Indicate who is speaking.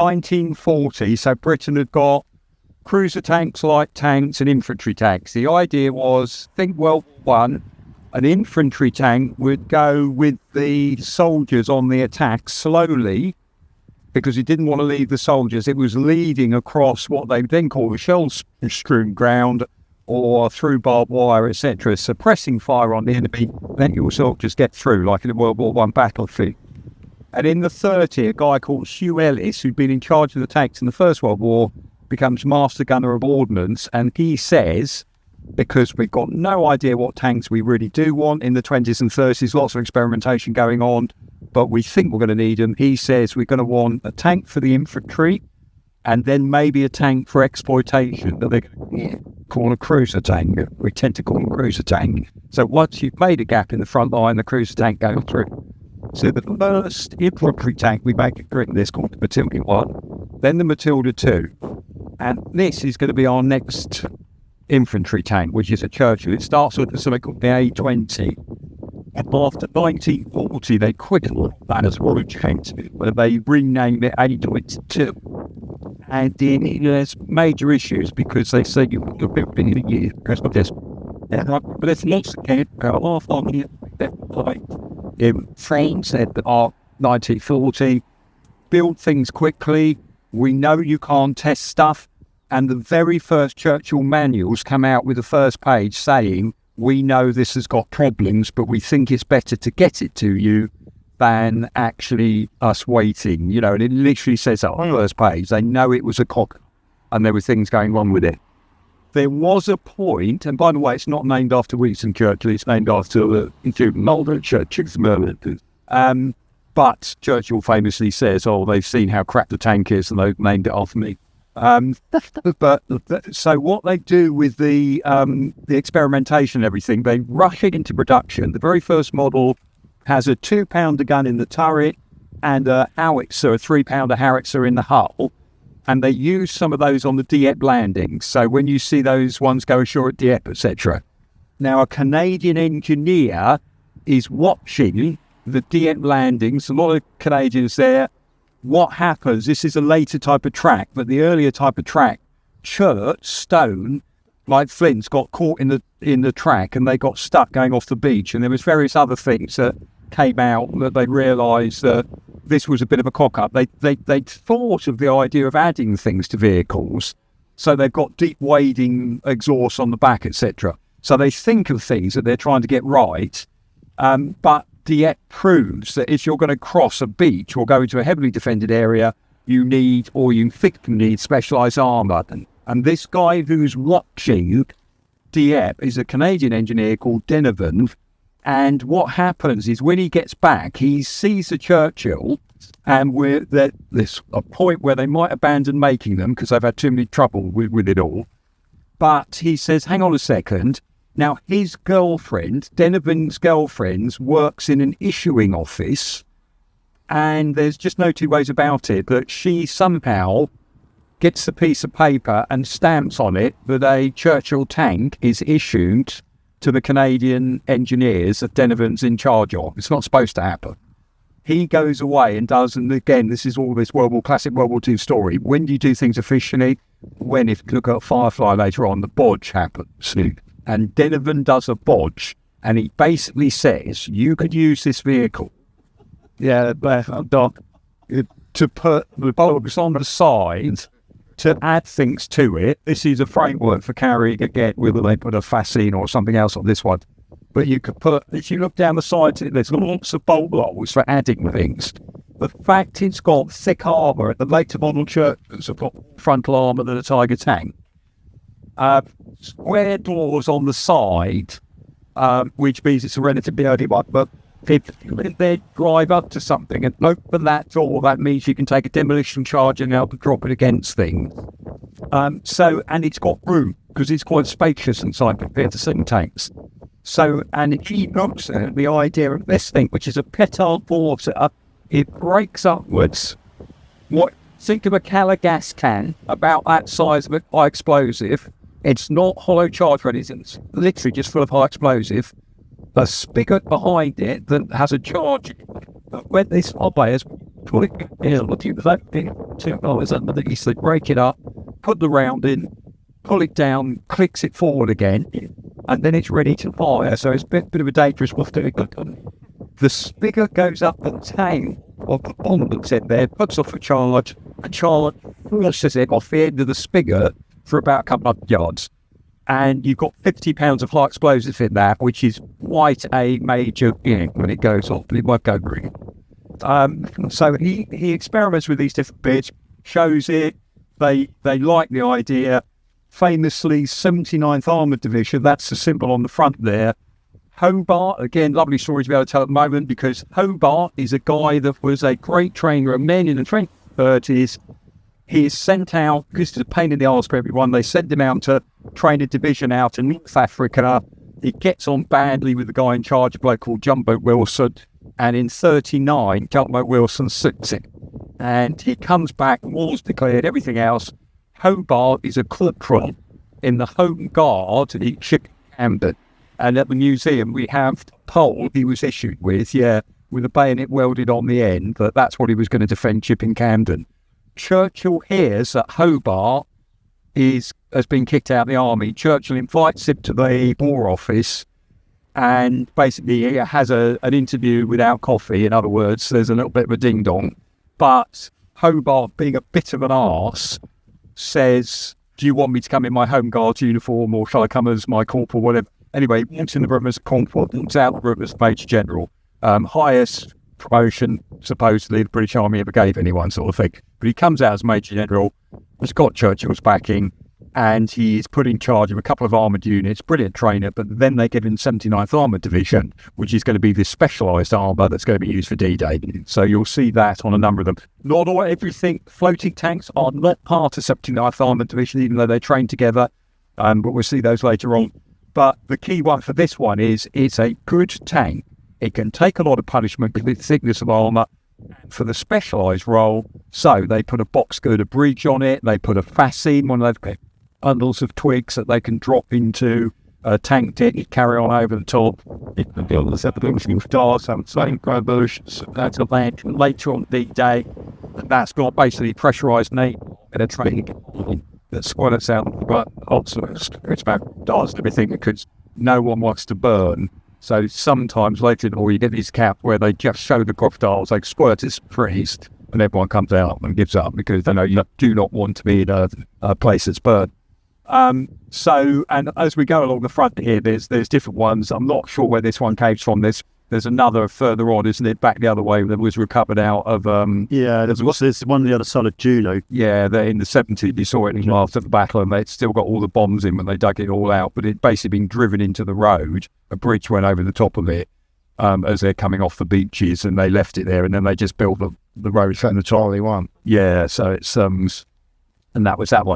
Speaker 1: 1940, so Britain had got cruiser tanks, light tanks, and infantry tanks. The idea was, think World War I, an infantry tank would go with the soldiers on the attack slowly, because it didn't want to leave the soldiers. It was leading across what they then called a shell-strewn ground, or through barbed wire, etc., suppressing fire on the enemy, then your soldiers get through, like in a World War I battlefield. And in the 30s, a guy called Willey, who'd been in charge of the tanks in the First World War, becomes master gunner of ordnance, and he says, because we've got no idea what tanks we really do want in the 20s and 30s, lots of experimentation going on, but we think we're going to need them. He says we're going to want a tank for the infantry, and then maybe a tank for exploitation that they're going to call a cruiser tank. We tend to call a cruiser tank. So once you've made a gap in the front line, the cruiser tank goes through. So the first infantry tank we make in Britain is called the Matilda 1, then the Matilda 2, and this is going to be our next infantry tank, which is a Churchill. It starts with something called the A20. And after 1940, they quit that as Royal Tanks, but they renamed it A22. And there's major issues because they say you want to build it in a year because of this. But it's not again, half on here, like Frank said that our 1940, build things quickly. We know you can't test stuff. And the very first Churchill manuals come out with the first page saying, we know this has got problems, but we think it's better to get it to you than actually us waiting, you know. And it literally says that on the first page. They know it was a cock and there were things going wrong with it. There was a point, and by the way, it's not named after Winston Churchill, it's named after Mulder Churchill's murder. But Churchill famously says, oh, they've seen how crap the tank is and they've named it after me. So what they do with the experimentation and everything, they rush it into production. The very first model has a 2-pounder gun in the turret and a howitzer, a 3-pounder howitzer in the hull. And they use some of those on the Dieppe landings. So when you see those ones go ashore at Dieppe, etc. Now, a Canadian engineer is watching the Dieppe landings. A lot of Canadians there. What happens, this is a later type of track, but the earlier type of track, chert, stone, like flints, got caught in the track and they got stuck going off the beach. And there was various other things that came out that they realised that this was a bit of a cock-up. They thought of the idea of adding things to vehicles. So they've got deep wading exhaust on the back, etc. So they think of things that they're trying to get right. But Dieppe proves that if you're going to cross a beach or go into a heavily defended area, you need specialised armour. And this guy who's watching Dieppe is a Canadian engineer called Denovan. And what happens is when he gets back, he sees the Churchill, and there's a point where they might abandon making them because they've had too many trouble with it all. But he says, hang on a second. Now, his girlfriend, Denovan's girlfriend, works in an issuing office, and there's just no two ways about it that she somehow gets a piece of paper and stamps on it that a Churchill tank is issued to the Canadian engineers that Denovan's in charge of. It's not supposed to happen. He goes away and does, and again, this is all this classic World War II story. When do you do things officially? When, if you look at Firefly later on, the bodge happens. And Denovan does a bodge, and he basically says, you could use this vehicle, to put the bodge on the side, to add things to it. This is a framework for carrying again, whether they put a fascine or something else on this one. But you could put, if you look down the side, there's lots of bolt holes for adding things. The fact it's got thick armour, and the later model Churchills have got frontal armour than a Tiger tank. Square doors on the side, which means it's a relatively early one, but if they drive up to something and open that door, that means you can take a demolition charge and help drop it against things. And it's got room, because it's quite spacious inside compared to certain tanks. So, and he looks at the idea of this thing, which is a petard mortar. It breaks upwards. Think of a Cala gas can, about that size of a high explosive. It's not hollow charge ready, it's literally just full of high explosive. A spigot behind it that has a charge. When this fires, pull it in, look at that bit, $2 underneath, they break it up, put the round in, pull it down, clicks it forward again, and then it's ready to fire. So it's a bit of a dangerous wolf doing it. The spigot goes up the tank of the bomb that's in there, puts off a charge flushes it off the end of the spigot for about a couple of yards. And you've got 50 pounds of high explosive in that, which is quite a major when it goes off, but it won't go green. So he experiments with these different bits, shows it, they like the idea. Famously, 79th Armoured Division, that's the symbol on the front there. Hobar, again, lovely story to be able to tell at the moment, because Hobar is a guy that was a great trainer of men in the 1930s. He is sent out, because it's a pain in the arse for everyone, they send him out to train a division out in North Africa. He gets on badly with the guy in charge, a bloke called Jumbo Wilson, and in 1939, Jumbo Wilson suits him. And he comes back, war's declared, everything else. Hobar is a corporal in the Home Guard in Camden. And at the museum, we have the pole he was issued with, with a bayonet welded on the end, that that's what he was going to defend Chipping Camden. Churchill hears that Hobar has been kicked out of the army. Churchill invites him to the War Office and basically he has an interview without coffee. In other words, there's a little bit of a ding-dong. But Hobar, being a bit of an arse, says, do you want me to come in my Home Guards uniform or shall I come as my corporal, whatever? Anyway, he walks in the room as a corporal, walks out the room as Major General. Highest promotion, supposedly, the British Army ever gave anyone, sort of thing. But he comes out as Major General, has got Churchill's backing, and he's put in charge of a couple of armoured units, brilliant trainer, but then they give him 79th Armoured Division, which is going to be this specialised armour that's going to be used for D-Day. So you'll see that on a number of them. Not all everything, floating tanks are not part of 79th Armoured Division, even though they train together, but we'll see those later on. But the key one for this one is it's a good tank. It can take a lot of punishment with the thickness of armour for the specialised role. So they put a box girder bridge on it. They put a fascine, one of those bundles of twigs that they can drop into a tank deck, carry on over the top. It can build the stars, some same versions. That's a land later on the day. And that's got basically pressurised name and a training that's what it's out, but also it's about does everything because no one wants to burn. So sometimes later in all you get these caps where they just show the crocodiles, they squirt it freeze, and everyone comes out and gives up because they know you do not want to be in a place that's burned. So, and as we go along the front here, there's different ones. I'm not sure where this one came from. There's another further on, isn't it? Back the other way that was recovered out of... there's one on the other side of Juno. Yeah, in the 70s, you saw it after the battle, and they'd still got all the bombs in when they dug it all out, but it'd basically been driven into the road. A bridge went over the top of it as they're coming off the beaches, and they left it there, and then they just built the road from the Charlie one. Yeah, so it's... and that was that one.